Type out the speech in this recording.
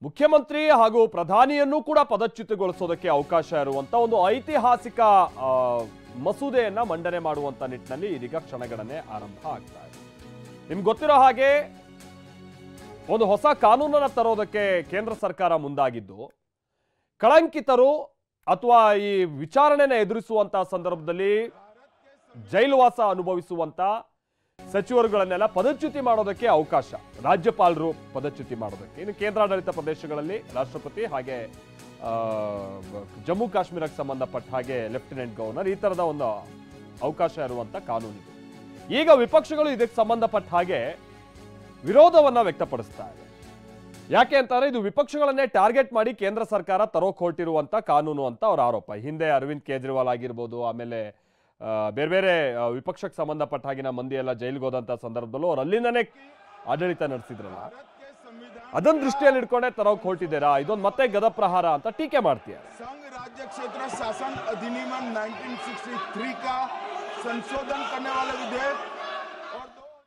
ಮುಖ್ಯಮಂತ್ರಿ ಹಾಗೂ ಪ್ರಧಾನಿಯನ್ನು ಕೂಡ ಪದಚ್ಯುತಿಗೊಳಿಸೋದಕ್ಕೆ ಅವಕಾಶ ಇರುವಂತ ಒಂದು ಐತಿಹಾಸಿಕ ಮಸೂದೆಯನ್ನ ಮಂಡನೆ ಮಾಡುವಂತ ನಿಟ್ಟಿನಲ್ಲಿ ಇದೀಗ ಕ್ಷಣಗಣನೆ ಆರಂಭ ಆಗ್ತಾ ಇದೆ. ನಿಮ್ಗೆ ಗೊತ್ತಿರೋ ಹಾಗೆ ಒಂದು ಹೊಸ ಕಾನೂನನ್ನ ತರೋದಕ್ಕೆ ಕೇಂದ್ರ ಸರ್ಕಾರ ಮುಂದಾಗಿದ್ದು, ಕಳಂಕಿತರು ಅಥವಾ ಈ ವಿಚಾರಣೆನ ಎದುರಿಸುವಂತ ಸಂದರ್ಭದಲ್ಲಿ ಜೈಲುವಾಸ ಅನುಭವಿಸುವಂತ ಸಚಿವರುಗಳನ್ನೆಲ್ಲ ಪದಚ್ಯುತಿ ಮಾಡೋದಕ್ಕೆ ಅವಕಾಶ, ರಾಜ್ಯಪಾಲರು ಪದಚ್ಯುತಿ ಮಾಡೋದಕ್ಕೆ. ಇನ್ನು ಕೇಂದ್ರಾಡಳಿತ ಪ್ರದೇಶಗಳಲ್ಲಿ ರಾಷ್ಟ್ರಪತಿ ಹಾಗೆ ಜಮ್ಮು ಕಾಶ್ಮೀರಕ್ಕೆ ಸಂಬಂಧಪಟ್ಟ ಹಾಗೆ ಲೆಫ್ಟಿನೆಂಟ್ ಗವರ್ನರ್, ಈ ತರದ ಒಂದು ಅವಕಾಶ ಇರುವಂತ ಕಾನೂನಿದೆ. ಈಗ ವಿಪಕ್ಷಗಳು ಇದಕ್ಕೆ ಸಂಬಂಧಪಟ್ಟ ಹಾಗೆ ವಿರೋಧವನ್ನ ವ್ಯಕ್ತಪಡಿಸ್ತಾ ಇದೆ. ಯಾಕೆ ಅಂತಂದ್ರೆ ಇದು ವಿಪಕ್ಷಗಳನ್ನೇ ಟಾರ್ಗೆಟ್ ಮಾಡಿ ಕೇಂದ್ರ ಸರ್ಕಾರ ತರೋಕ್ ಹೊರಟಿರುವಂತ ಕಾನೂನು ಅಂತ ಅವರ ಆರೋಪ. ಹಿಂದೆ ಅರವಿಂದ್ ಕೇಜ್ರಿವಾಲ್ ಆಗಿರ್ಬೋದು, ಆಮೇಲೆ ಬೇರೆ ಬೇರೆ ವಿಪಕ್ಷಕ್ಕೆ ಸಂಬಂಧಪಟ್ಟ ಹಾಗಿನ ಮಂದಿ ಎಲ್ಲ ಜೈಲಿಗೆ ಹೋದಂತ ಸಂದರ್ಭದಲ್ಲೂ ಅವ್ರು ಅಲ್ಲಿಂದನೇ ಆಡಳಿತ ನಡೆಸಿದ್ರಲ್ಲ, ಅದನ್ನ ದೃಷ್ಟಿಯಲ್ಲಿ ಇಟ್ಕೊಂಡೆ ತರೋಕ್ ಹೊರಟಿದ್ದೀರಾ, ಇದೊಂದು ಮತ್ತೆ ಗದಪ್ರಹಾರ ಅಂತ ಟೀಕೆ ಮಾಡ್ತೀಯಾರೆ. संघ राज्य क्षेत्र शासन अधिनियम 1963 का संशोधन करने वाले विधेयक